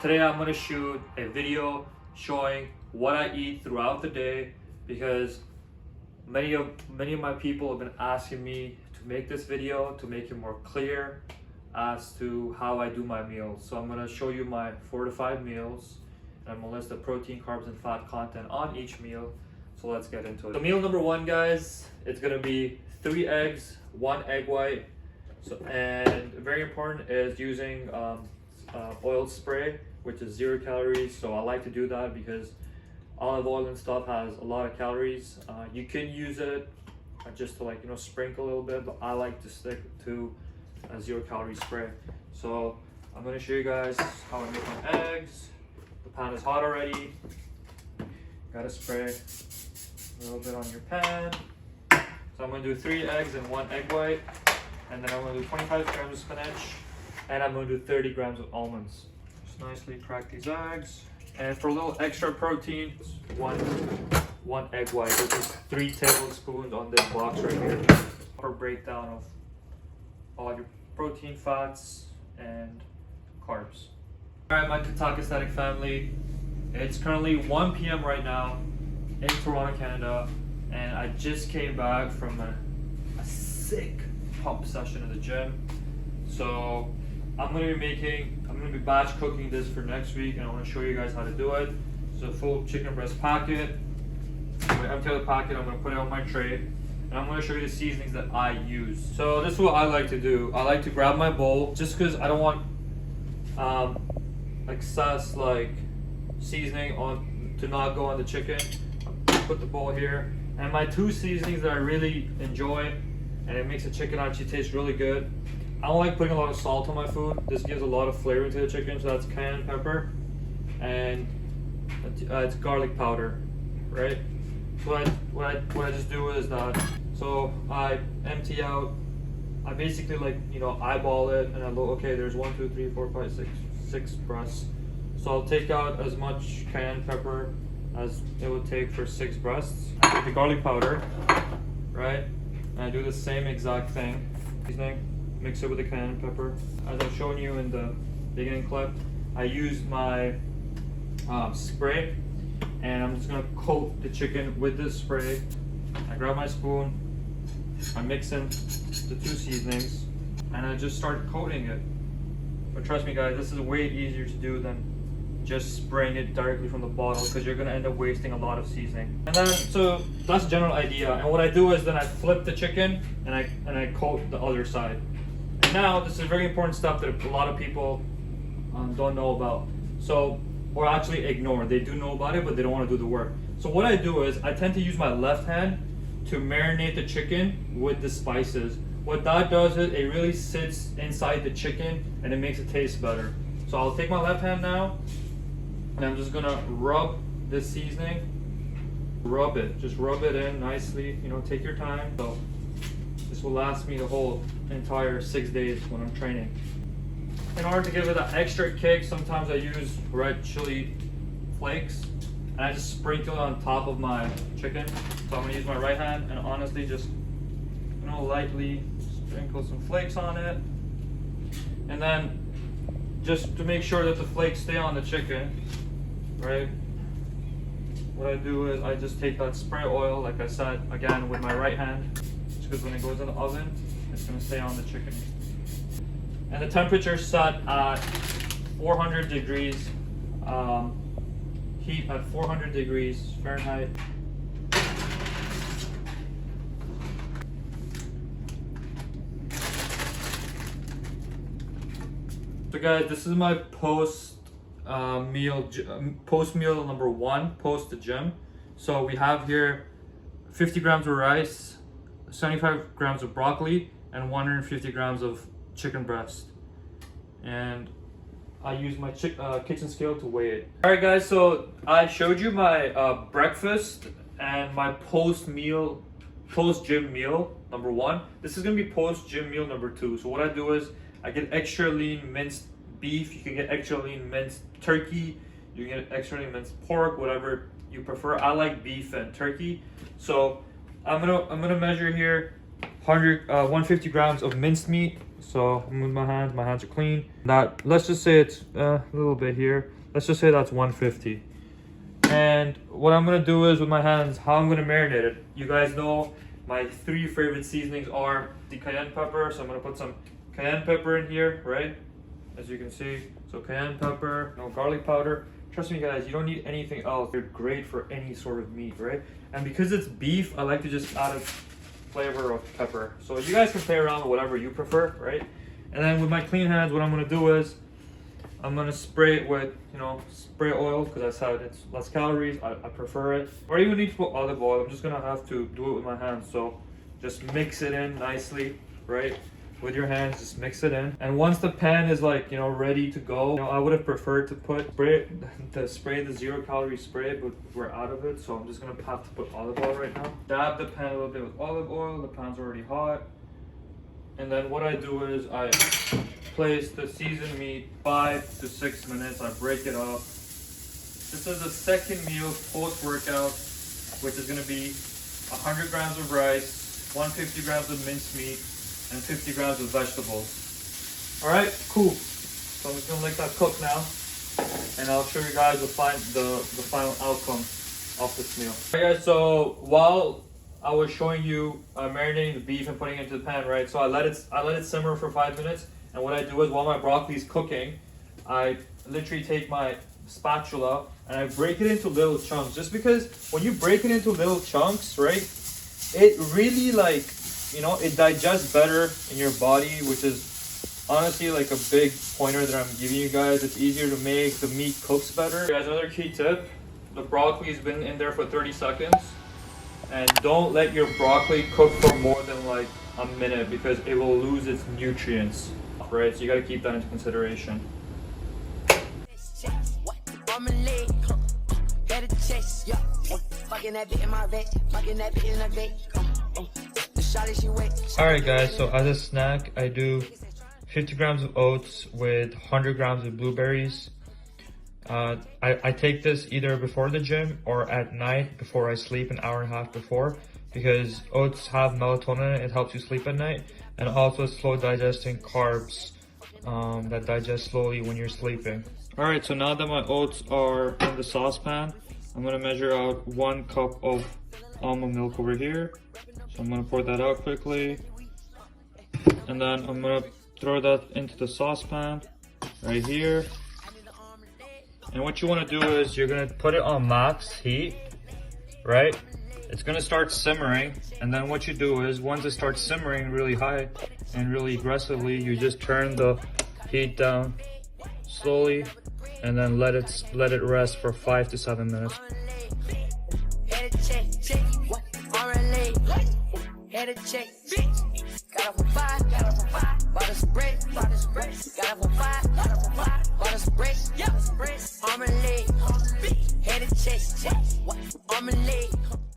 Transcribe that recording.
Today I'm going to shoot a video showing what I eat throughout the day because many of my people have been asking me to make this video to make it more clear as to how I do my meals. So I'm going to show you my 4 to 5 meals, and I'm going to list the protein, carbs, and fat content on each meal. So let's get into it. So meal number 1, guys, it's going to be 3 eggs, 1 egg white. So, and very important is using oil spray, which is 0 calories. So I like to do that because olive oil and stuff has a lot of calories. You can use it just to sprinkle a little bit, but I like to stick to a 0 calorie spray. So I'm going to show you guys how I make my eggs. The pan is hot already. Gotta spray a little bit on your pan. So I'm going to do 3 eggs and 1 egg white, and then I'm going to do 25 grams of spinach, and I'm going to do 30 grams of almonds. Just nicely crack these eggs. And for a little extra protein, one egg white, which is 3 tablespoons on this box right here. Proper breakdown of all your protein, fats, and carbs. Alright, my Kentucky Static family, it's currently 1 p.m. right now in Toronto, Canada, and I just came back from a sick pump session at the gym. So I'm gonna be batch cooking this for next week, and I want to show you guys how to do it. So full chicken breast packet. I'm gonna empty out the packet, I'm gonna put it on my tray, and I'm gonna show you the seasonings that I use. So this is what I like to do. I like to grab my bowl, just because I don't want excess seasoning to not go on the chicken. Put the bowl here, and my 2 seasonings that I really enjoy, and it makes the chicken actually taste really good. I don't like putting a lot of salt on my food. This gives a lot of flavor to the chicken. So that's cayenne pepper, and it's garlic powder, right? So what I just do is that. So I empty out. I basically eyeball it, and I look. Okay, there's 1, 2, 3, 4, 5, 6 breasts. So I'll take out as much cayenne pepper as it would take for 6 breasts. I take the garlic powder, right? And I do the same exact thing. Seasoning. Mix it with the cayenne pepper. As I've shown you in the beginning clip, I use my spray, and I'm just gonna coat the chicken with this spray. I grab my spoon, I mix in the 2 seasonings, and I just start coating it. But trust me guys, this is way easier to do than just spraying it directly from the bottle, because you're gonna end up wasting a lot of seasoning. And then, so that's the general idea. And what I do is then I flip the chicken and I coat the other side. And now this is a very important step that a lot of people don't know about. So, or actually ignore. They do know about it, but they don't want to do the work. So what I do is I tend to use my left hand to marinate the chicken with the spices. What that does is it really sits inside the chicken and it makes it taste better. So I'll take my left hand now, and I'm just gonna rub this seasoning. Rub it, just rub it in nicely, take your time. So this will last me the whole entire 6 days when I'm training. In order to give it an extra kick, sometimes I use red chili flakes, and I just sprinkle it on top of my chicken. So I'm gonna use my right hand and honestly just lightly sprinkle some flakes on it. And then just to make sure that the flakes stay on the chicken, right? What I do is I just take that spray oil, like I said, again with my right hand, just because when it goes in the oven, it's going to stay on the chicken. And the temperature is set at 400 degrees, heat at 400 degrees Fahrenheit. So guys, this is my post meal number 1 post the gym. So we have here 50 grams of rice, 75 grams of broccoli, and 150 grams of chicken breast. And I use my kitchen scale to weigh it. Alright guys, so I showed you my breakfast and my post gym meal number 1. This is going to be post gym meal number 2. So what I do is I get extra lean minced beef. You can get extra lean minced turkey. You can get extra lean minced pork, whatever you prefer. I like beef and turkey. So I'm gonna measure here 150 grams of minced meat. So I'm with my hands are clean. That, let's just say it's a little bit here. Let's just say that's 150. And what I'm gonna do is with my hands, how I'm gonna marinate it. You guys know my 3 favorite seasonings are the cayenne pepper. So I'm gonna put some cayenne pepper in here, right? As you can see, so cayenne pepper, no garlic powder. Trust me guys, you don't need anything else. They're great for any sort of meat, right? And because it's beef, I like to just add a flavor of pepper. So you guys can play around with whatever you prefer, right? And then with my clean hands, what I'm gonna do is, I'm gonna spray it with, spray oil, because I said it's less calories, I prefer it. Or you need to put olive oil, I'm just gonna have to do it with my hands. So just mix it in nicely, right? With your hands, just mix it in. And once the pan is like, ready to go, I would have preferred to spray the 0-calorie spray, but we're out of it. So I'm just gonna have to put olive oil right now. Dab the pan a little bit with olive oil. The pan's already hot. And then what I do is I place the seasoned meat 5 to 6 minutes. I break it up. This is the second meal post-workout, which is gonna be 100 grams of rice, 150 grams of minced meat, and 50 grams of vegetables. All right, cool. So I'm just gonna let that cook now, and I'll show you guys the final outcome of this meal. All right, guys. So while I was showing you marinating the beef and putting it into the pan, right? So I let it simmer for 5 minutes, and what I do is while my broccoli is cooking, I literally take my spatula and I break it into little chunks. Just because when you break it into little chunks, right, it really it digests better in your body, which is honestly like a big pointer that I'm giving you guys. It's easier to make, the meat cooks better. Guys, another key tip, the broccoli's been in there for 30 seconds. And don't let your broccoli cook for more than like a minute, because it will lose its nutrients, right? So you gotta keep that into consideration. Alright guys, so as a snack, I do 50 grams of oats with 100 grams of blueberries. I take this either before the gym or at night before I sleep, an hour and a half before, because oats have melatonin, it helps you sleep at night, and also slow digesting carbs that digest slowly when you're sleeping. Alright, so now that my oats are in the saucepan, I'm going to measure out 1 cup of almond milk over here. So I'm going to pour that out quickly, and then I'm going to throw that into the saucepan right here. And what you want to do is you're going to put it on max heat, right? It's going to start simmering, and then what you do is once it starts simmering really high and really aggressively, you just turn the heat down slowly and then let it rest for 5 to 7 minutes. Had a check, got off a 5,